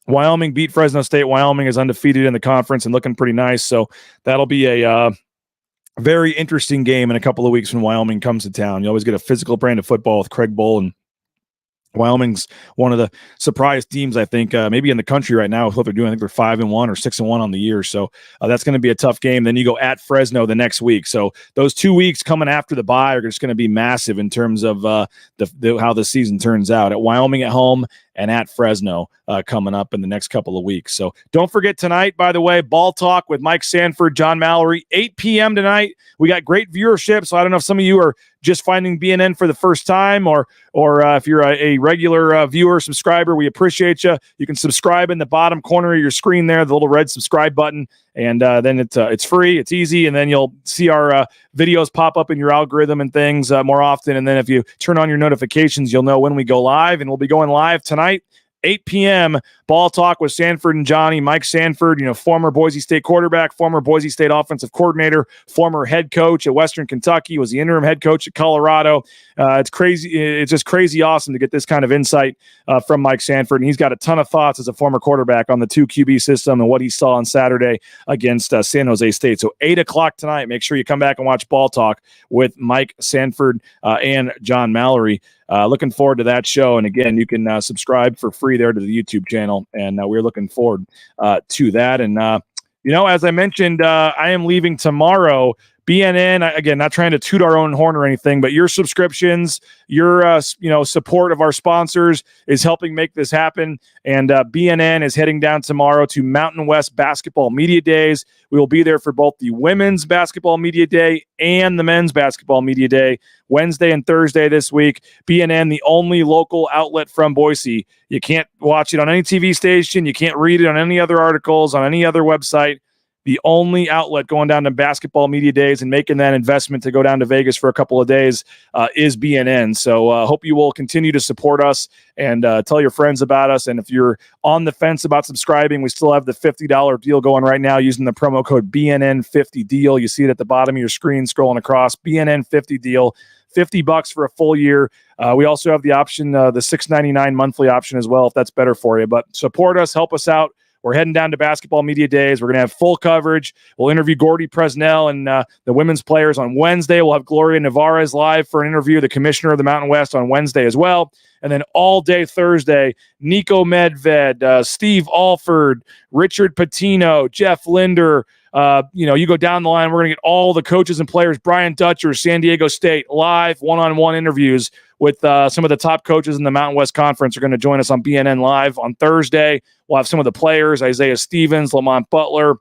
Wyoming beat Fresno State. Wyoming is undefeated in the conference and looking pretty nice. So that'll be a very interesting game in a couple of weeks when Wyoming comes to town. You always get a physical brand of football with Craig Bull, and Wyoming's one of the surprise teams, I think, maybe in the country right now with what they're doing. I think they're 5-1 or 6-1 on the year. So that's going to be a tough game. Then you go at Fresno the next week. So those 2 weeks coming after the bye are just going to be massive in terms of how the season turns out. At Wyoming at home and at Fresno coming up in the next couple of weeks. So don't forget tonight, by the way, Ball Talk with Mike Sanford, John Mallory, 8 p.m. tonight. We got great viewership. So I don't know if some of you are just finding BNN for the first time or if you're a regular viewer, subscriber, we appreciate you. You can subscribe in the bottom corner of your screen there, the little red subscribe button. And then it's free, it's easy, and then you'll see our videos pop up in your algorithm and things more often. And then if you turn on your notifications, you'll know when we go live, and we'll be going live tonight, 8 p.m., Ball Talk with Sanford and Johnny. Mike Sanford, former Boise State quarterback, former Boise State offensive coordinator, former head coach at Western Kentucky, was the interim head coach at Colorado. It's crazy. It's just crazy awesome to get this kind of insight from Mike Sanford. And he's got a ton of thoughts as a former quarterback on the 2 QB system and what he saw on Saturday against San Jose State. So 8 o'clock tonight, make sure you come back and watch Ball Talk with Mike Sanford and John Mallory. Looking forward to that show. And again, you can subscribe for free there to the YouTube channel. And we're looking forward to that. And, as I mentioned, I am leaving tomorrow. BNN, again, not trying to toot our own horn or anything, but your subscriptions, your support of our sponsors is helping make this happen. And BNN is heading down tomorrow to Mountain West Basketball Media Days. We will be there for both the Women's Basketball Media Day and the Men's Basketball Media Day, Wednesday and Thursday this week. BNN, the only local outlet from Boise. You can't watch it on any TV station. You can't read it on any other articles, on any other website. the only outlet going down to basketball media days and making that investment to go down to Vegas for a couple of days is BNN. So hope you will continue to support us and tell your friends about us. And if you're on the fence about subscribing, we still have the $50 deal going right now using the promo code BNN50 deal. You see it at the bottom of your screen scrolling across. BNN50 deal, $50 for a full year. We also have the option, the $6.99 monthly option as well, if that's better for you. But support us, help us out. We're heading down to basketball media days. We're going to have full coverage. We'll interview Gordy Presnell and the women's players on Wednesday. We'll have Gloria Navarez live for an interview, the commissioner of the Mountain West, on Wednesday as well. And then all day Thursday, Nico Medved, Steve Alford, Richard Patino, Jeff Linder. You go down the line, we're going to get all the coaches and players, Brian Dutcher, San Diego State, live one-on-one interviews with some of the top coaches in the Mountain West Conference are going to join us on BNN Live on Thursday. We'll have some of the players, Isaiah Stevens, Lamont Butler.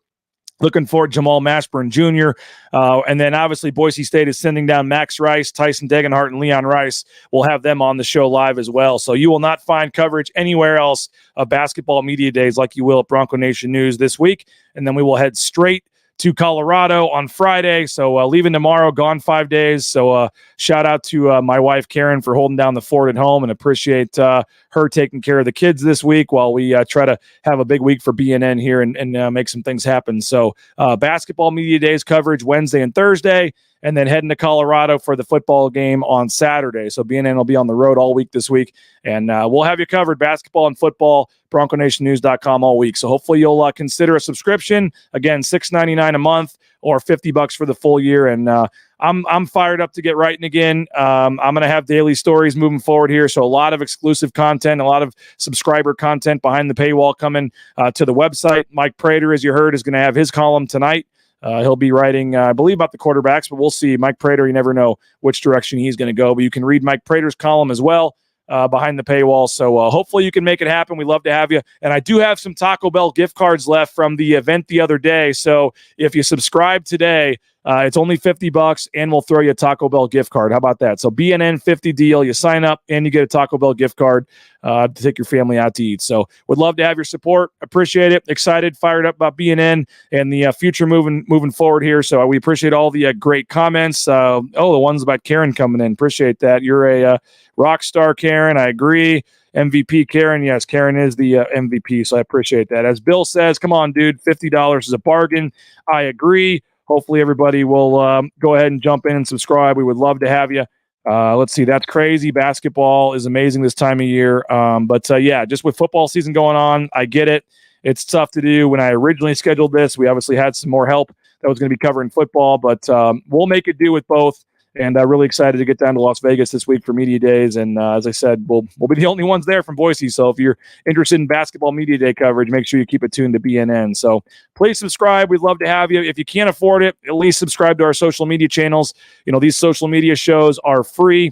Looking forward to Jamal Mashburn Jr. And then obviously Boise State is sending down Max Rice, Tyson Degenhart, and Leon Rice. We'll have them on the show live as well. So you will not find coverage anywhere else of basketball media days like you will at Bronco Nation News this week. And then we will head straight to Colorado on Friday. So leaving tomorrow, gone 5 days. So shout out to my wife, Karen, for holding down the fort at home, and appreciate her taking care of the kids this week while we try to have a big week for BNN here and make some things happen. So basketball media days coverage Wednesday and Thursday, and then heading to Colorado for the football game on Saturday. So BNN will be on the road all week this week, and we'll have you covered, basketball and football, BroncoNationNews.com all week. So hopefully you'll consider a subscription. Again, $6.99 a month or $50 for the full year. And I'm fired up to get writing again. I'm going to have daily stories moving forward here. So a lot of exclusive content, a lot of subscriber content behind the paywall coming to the website. Mike Prater, as you heard, is going to have his column tonight. He'll be writing, I believe, about the quarterbacks, but we'll see. Mike Prater, you never know which direction he's going to go. But you can read Mike Prater's column as well behind the paywall. So hopefully you can make it happen. We'd love to have you. And I do have some Taco Bell gift cards left from the event the other day. So if you subscribe today, it's only $50, and we'll throw you a Taco Bell gift card. How about that? So BNN 50 deal. You sign up, and you get a Taco Bell gift card to take your family out to eat. So would love to have your support. Appreciate it. Excited, fired up about BNN and the future moving forward here. So we appreciate all the great comments. The ones about Karen coming in. Appreciate that. You're a rock star, Karen. I agree. MVP, Karen. Yes, Karen is the MVP, so I appreciate that. As Bill says, come on, dude, $50 is a bargain. I agree. Hopefully everybody will go ahead and jump in and subscribe. We would love to have you. Let's see. That's crazy. Basketball is amazing this time of year. But just with football season going on, I get it. It's tough to do. When I originally scheduled this, we obviously had some more help that was going to be covering football, but we'll make it do with both. And really excited to get down to Las Vegas this week for media days. And as I said, we'll be the only ones there from Boise. So if you're interested in basketball media day coverage, make sure you keep it tuned to BNN. So please subscribe. We'd love to have you. If you can't afford it, at least subscribe to our social media channels. These social media shows are free.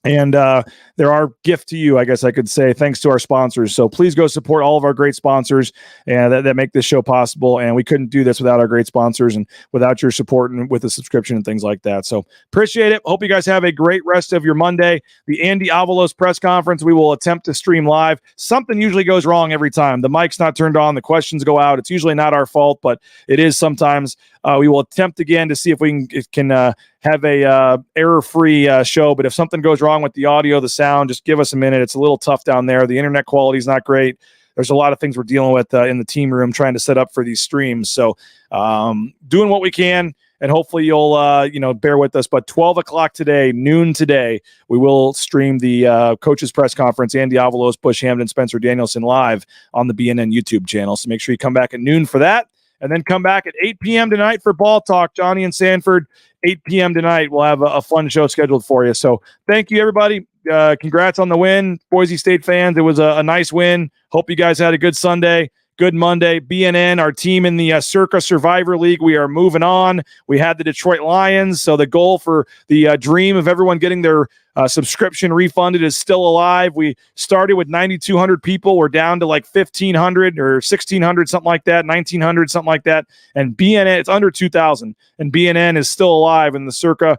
And they're our gift to you, I guess I could say, thanks to our sponsors. So please go support all of our great sponsors and that make this show possible. And we couldn't do this without our great sponsors and without your support and with the subscription and things like that. So appreciate it. Hope you guys have a great rest of your Monday. The Andy Avalos press conference, we will attempt to stream live. Something usually goes wrong every time. The mic's not turned on. The questions go out. It's usually not our fault, but it is sometimes. We will attempt again to see if we can have a error-free show. But if something goes wrong with the audio, the sound, just give us a minute. It's a little tough down there. The internet quality is not great. There's a lot of things we're dealing with in the team room trying to set up for these streams. So doing what we can, and hopefully you'll bear with us. But 12 o'clock today, noon today, we will stream the coaches press conference, Andy Avalos, Bush Hamden, Spencer Danielson live on the BNN YouTube channel. So make sure you come back at noon for that. And then come back at 8 p.m. tonight for Ball Talk. Johnny and Sanford, 8 p.m. tonight. We'll have a fun show scheduled for you. So thank you, everybody. Congrats on the win, Boise State fans. It was a nice win. Hope you guys had a good Sunday, good Monday. BNN, our team in the Circa Survivor League, we are moving on. We had the Detroit Lions. So the goal for the dream of everyone getting their subscription refunded is still alive. We started with 9,200 people. We're down to like 1,500 or 1,600, something like that, 1,900, something like that. And BNN, it's under 2,000. And BNN is still alive in the Circa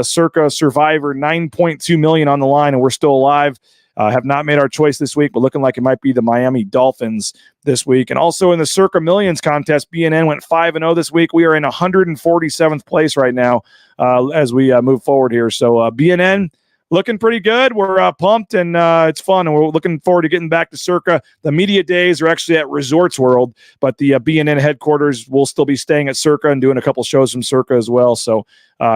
Survivor, 9.2 million on the line, and we're still alive. have not made our choice this week, but looking like it might be the Miami Dolphins this week. And also in the Circa Millions contest, BNN went 5-0 this week. We are in 147th place right now as we move forward here. So BNN looking pretty good. We're pumped, and it's fun, and we're looking forward to getting back to Circa. The media days are actually at Resorts World, but the BNN headquarters will still be staying at Circa and doing a couple shows from Circa as well. So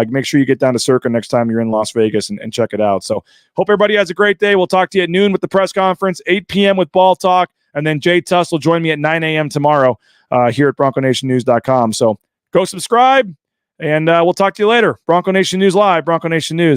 make sure you get down to Circa next time you're in Las Vegas and check it out. So hope everybody has a great day. We'll talk to you at noon with the press conference, 8 p.m. with Ball Talk, and then Jay Tuss will join me at 9 a.m. tomorrow here at BroncoNationNews.com. So go subscribe, and we'll talk to you later. Bronco Nation News Live, Bronco Nation News.